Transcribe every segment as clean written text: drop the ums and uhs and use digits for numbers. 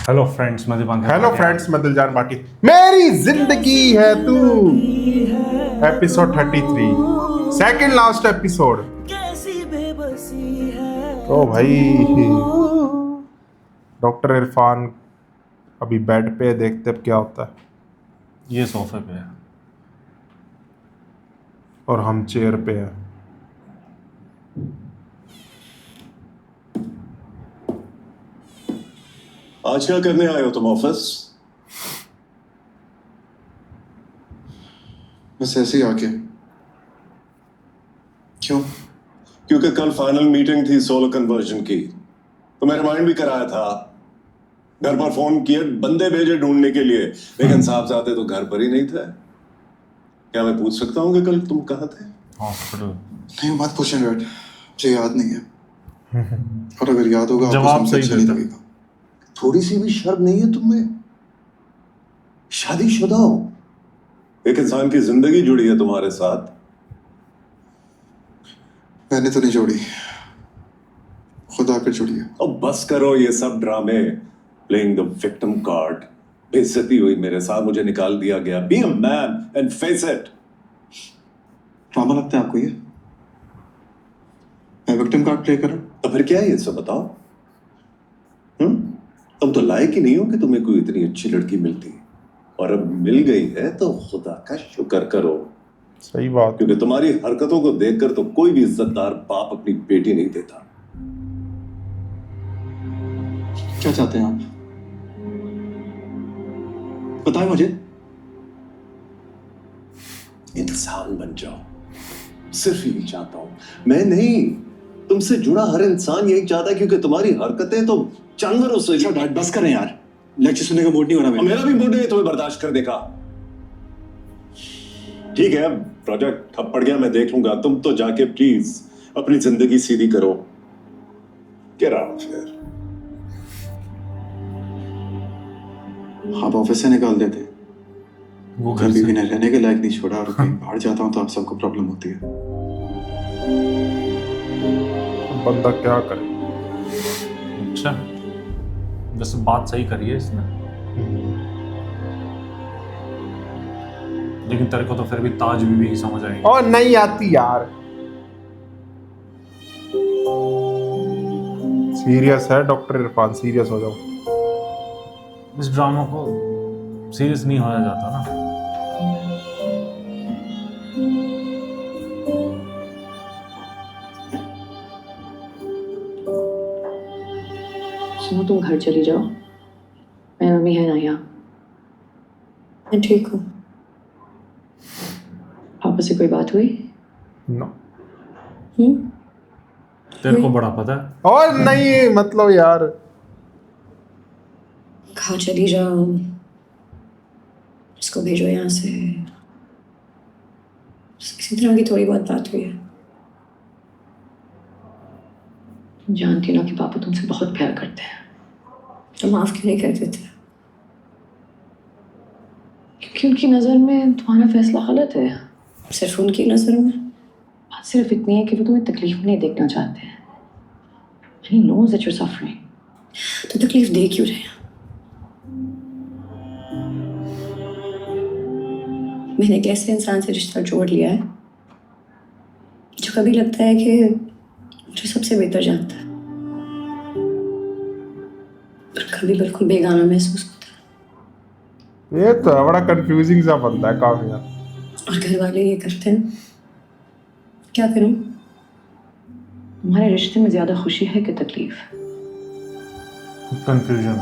Hello friends, मैं Dipankar. Hello friends, मैं दिलजान भाटी। मेरी जिंदगी है तू, एपिसोड 33, सेकंड लास्ट एपिसोड। तो भाई डॉक्टर इरफान अभी बेड पे है, देखते अब क्या होता है। ये सोफे पे है। और हम चेयर पे हैं। आज क्या करने आए हो तुम ऑफिस? बस ऐसे ही आके। क्यों? क्योंकि कल फाइनल मीटिंग थी सोलो कन्वर्जन की, तो मैं रिमाइंड भी कराया था। घर पर फोन किए, बंदे भेजे ढूंढने के लिए, लेकिन साहबजादे तो घर पर ही नहीं थे। क्या मैं पूछ सकता हूँ कि कल तुम कहाँ थे? हॉस्पिटल। नहीं, मत पूछें डैड, मुझे याद नहीं है। और अगर याद होगा आपको जवाब सुन के सही अच्छा नहीं देता। लगेगा। थोड़ी सी भी शर्म नहीं है तुम्हें? शादीशुदा हो, एक इंसान की जिंदगी जुड़ी है तुम्हारे साथ। मैंने तो नहीं जोड़ी, खुदा कर जोड़ी है। अब बस करो ये सब ड्रामे, प्लेइंग द विक्टिम कार्ड। बेइज्जती हुई मेरे साथ, मुझे निकाल दिया गया। Be a man and face it. Drama लगता है आपको ये? मैं विक्टिम कार्ड प्ले कर रहा हूं? तो फिर क्या है ये सब बताओ। तुम तो लायक ही नहीं हो कि तुम्हें कोई इतनी अच्छी लड़की मिलती, और अब मिल गई है तो खुदा का शुक्र करो। सही बात। क्योंकि तुम्हारी हरकतों को देखकर तो कोई भी इज्जतदार बाप अपनी बेटी नहीं देता। क्या चाहते हैं आप? बताएं मुझे। इंसान बन जाओ, सिर्फ यही चाहता हूं। मैं नहीं, तुमसे जुड़ा हर इंसान यही चाहता है, क्योंकि तुम्हारी हरकतें तो जानवरों से। अच्छा डैड, बस करें यार, लेक्चर सुनने का मूड नहीं हो रहा मेरा भी मूड नहीं तुम्हें बर्दाश्त कर देखा। ठीक है, प्रोजेक्ट ठप पड़ गया, मैं देख लूंगा। तुम तो जाके प्लीज अपनी जिंदगी सीधी करो। क्या रहा फिर? आप ऑफिस से निकाल देते। वो घर कभी से। भी न रहने के लायक नहीं छोड़ा, और कहीं बाहर जाता हूँ तो आप सबको प्रॉब्लम होती है। बंदा क्या करे। अच्छा, वैसे बात सही करी है इसने, लेकिन तेरे को तो फिर भी ताज बीबी की समझ आएगी। और नहीं आती यार। सीरियस है डॉक्टर इरफान, सीरियस हो जाओ। इस ड्रामा को सीरियस नहीं होया जाता ना। सुनो, तुम घर चली जाओ। मेरी मम्मी है ना यहाँ। मैं ठीक हूँ। पापा से कोई बात हुई? नो। तेरे को बड़ा पता है। और नहीं मतलब यार। घर चली जाओ, इसको भेजो यहाँ से। किसी तरह की थोड़ी बहुत बात हुई है। तुम जानती हो ना कि पापा तुमसे बहुत प्यार करते हैं, तो माफ क्यों नहीं कर देते? क्योंकि उनकी नज़र में तुम्हारा फैसला गलत है। सिर्फ उनकी नज़र में? बात सिर्फ इतनी है कि वो तुम्हें तकलीफ में नहीं देखना चाहते हैं। He knows that you're suffering. तो तकलीफ दे क्यों रहे हैं? मैंने एक ऐसे इंसान से रिश्ता जोड़ लिया है जो कभी लगता है कि मुझे सबसे बेहतर जानता है, और कभी बिल्कुल बेगाना महसूस होता है। ये तो है, बड़ा कंफ्यूजिंग सा बंदा है काफी यार। और घर वाले ये करते हैं। क्या करूं? तुम्हारे रिश्ते में ज्यादा खुशी है कि तकलीफ? कंफ्यूजन।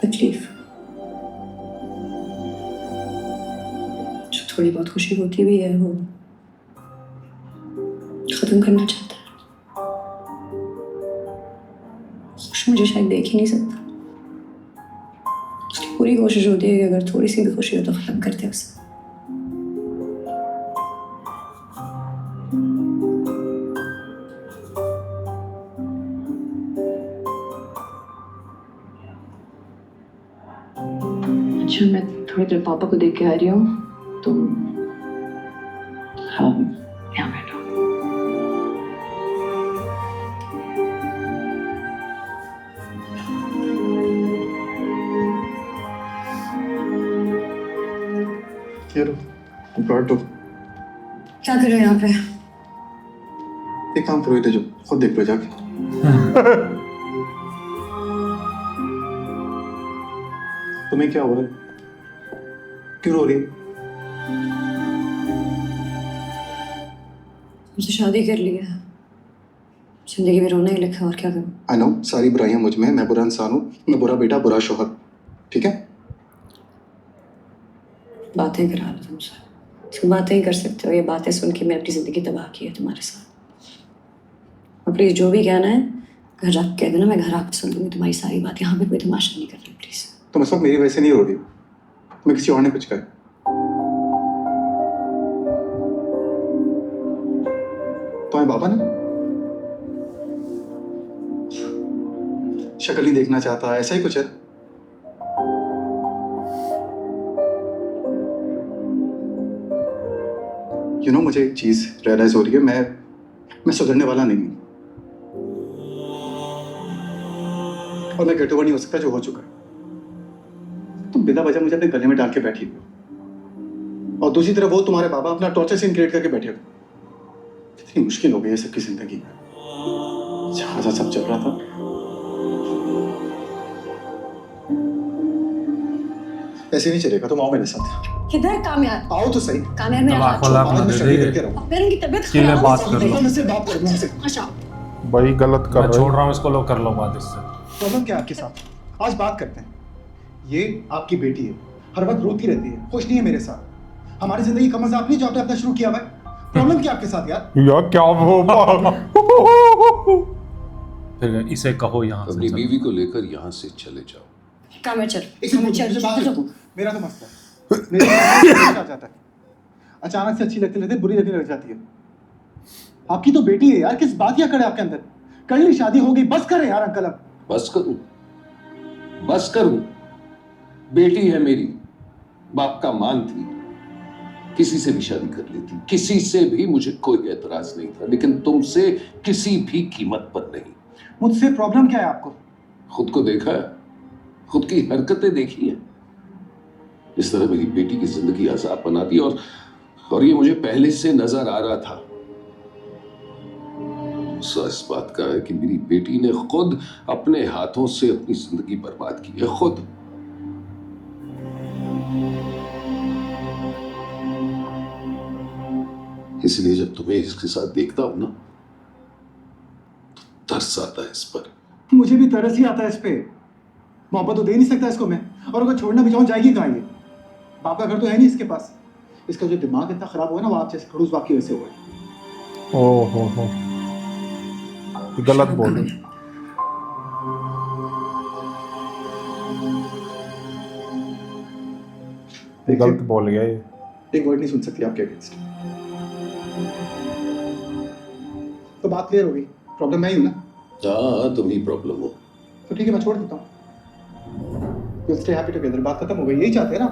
तकलीफ। जो थोड़ी बहुत खुशी होती भी है, वो खत्म करना चाहता है। खुश मुझे शायद देख ही नहीं सकता। उसकी पूरी कोशिश होती है कि अगर थोड़ी सी भी खुशी हो तो खत्म कर दे उसे। अच्छा, मैं थोड़ी देर पापा को देख के आ रही हूँ। तुम हाँ यहाँ बैठो। तो क्या कर रहे हो यहाँ पे? एक काम करो, इधर जो खुद देख लो जाके। तुम्हें क्या हो रहा है? क्यों रो रही? मुझसे शादी कर ली है, जिंदगी में रोना ही लिखा है, और क्या करूं? आई नो, सारी बुराइयां मुझ में, मैं बुरा इंसान हूँ, मैं बुरा बेटा बुरा शौहर, ठीक है? बातें करा लो तुमसे, तुम बातें ही कर सकते हो। ये बातें सुन के मैं अपनी जिंदगी तबाह की है तुम्हारे साथ। और प्लीज जो भी कहना है घर आके कह देना, मैं घर आके सुन लूंगी तुम्हारी सारी बात। यहाँ पे कोई तमाशा नहीं कर रही प्लीज। तुम इस वक्त मेरी वजह से नहीं रो रही, मैं किसी और ने कुछ कहा। तुम्हारे बाबा ने शक्ल नहीं देखना चाहता, ऐसा ही कुछ है। मुझे एक चीज रियलाइज हो रही है, मैं सुधरने वाला नहीं हूं, और मैं गेट ओवर नहीं हो सकता जो हो चुका है। तुम बिना वजह मुझे अपने गले में डाल के बैठी हो, और दूसरी तरफ वो तुम्हारे बाबा अपना टॉर्चर सीन क्रिएट करके बैठे हो। कितनी मुश्किल हो गई है सबकी जिंदगी। जहां सब चल रहा था, ऐसे नहीं चलेगा। तुम आओ मेरे साथ। किधर कामयाब? आओ तो सही। कामयाब मेरा हाथ खोला छोड़। अपना दे दे। मेरी उनकी तबीयत चिल्ले खराब बात है, कर लो। मुझसे बात करो, मुझसे। अच्छा भाई गलत कर मैं रहे छोड़ हो। रहा हूँ इसको, लो कर लो बात इससे। प्रॉब्लम क्या है आपके साथ? आज बात करते हैं। ये आपकी बेटी है, हर वक्त रोती रहती है, खुश नहीं है मेरे साथ। हमारी जिंदगी का मजाक नहीं जो आपने अपना शुरू किया हुआ है। प्रॉब्लम क्या आपके साथ यार? यार क्या हो फिर इसे कहो यहाँ अपनी से बीवी को लेकर यहाँ से चले जाओ। कामयाब चल, एक मिनट, चल मुझे बात चल। कर तू। मेरा तो मसला है, मेरे साथ आ जाता है। अचानक से अच्छी लगते लगते बुरी लगने लग जाती है। आपकी तो बेटी है यार, किस बात या करे आपके अंदर? कर ली, शादी हो गई, बस करें यार अंकल अब। बस करूं। बेटी है मेरी, बाप का मान थी, किसी से भी शादी कर लेती, किसी से भी मुझे कोई एतराज नहीं था, लेकिन तुमसे किसी भी कीमत पर नहीं। मुझसे प्रॉब्लम क्या है आपको? खुद को देखा है, खुद की हरकतें देखी है, इस तरह मेरी बेटी की जिंदगी अजाब बना दी, और ये मुझे पहले से नजर आ रहा था। गुस्सा इस बात का है कि मेरी बेटी ने खुद अपने हाथों से अपनी जिंदगी बर्बाद की है, खुद। इसलिए जब तुम्हें इसके साथ देखता हूं ना, तो तरस आता है इस पर। मुझे भी तरस ही आता है इस पे। मोहब्बत तो दे नहीं सकता इसको मैं, और अगर छोड़ना भी चाहूं जाएगी कहाँ ये? बाप का घर तो है नहीं इसके पास। इसका जो दिमाग इतना खराब हुआ ना, वो आप जैसे खड़ूस बाप की वजह से हुआ है। हो गलत बोल रहे। गलत बोल गया ये। एक वर्ड नहीं सुन सकती आपके अगेंस्ट। तो बात क्लियर हो गई, प्रॉब्लम मैं ही हूं ना? हाँ, तुम ही प्रॉब्लम हो। तो ठीक है, मैं छोड़ देता हूँ। We'll stay happy together, बात खत्म हो गई, यही चाहते हैं ना?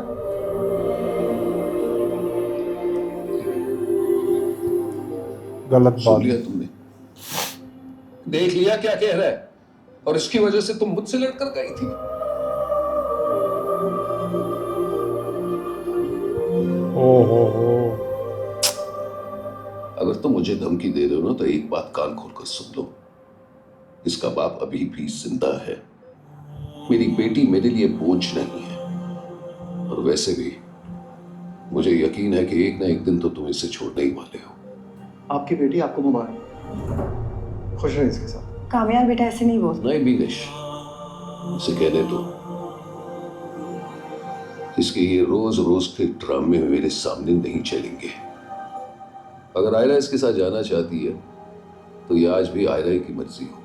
गलत सुन बात। लिया तुमने, देख लिया क्या कह रहा है, और इसकी वजह से तुम मुझसे लड़कर गई थी। हो अगर तुम मुझे धमकी दे रहे हो ना, तो एक बात कान खोलकर सुन लो, इसका बाप अभी भी जिंदा है। मेरी बेटी मेरे लिए बोझ नहीं है, और वैसे भी मुझे यकीन है कि एक ना एक दिन तो तुम इसे छोड़ने ही वाले हो। आपकी बेटी आपको मुबारक, खुश रहे इसके साथ। कामयाब बेटा ऐसे नहीं बोल। नहीं बीनेश, इसे कहने दो। इसके ये रोज रोज के ड्रामे मेरे सामने नहीं चलेंगे। अगर आयरा इसके साथ जाना चाहती है, तो ये आज भी आयरा की मर्जी होगी।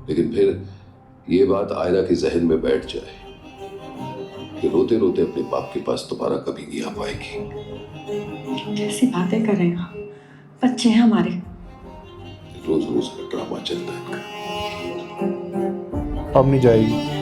लेकिन फिर ये बात आयरा के जहन में बैठ जाए कि रोते रोते अपने बाप के पास दोबारा कभी नहीं आ पाएगी। कैसी बातें कर रहे हैं आप? बच्चे हैं हमारे। रोज रोज का ड्रामा चलता है इनका। अब नहीं जाएगी।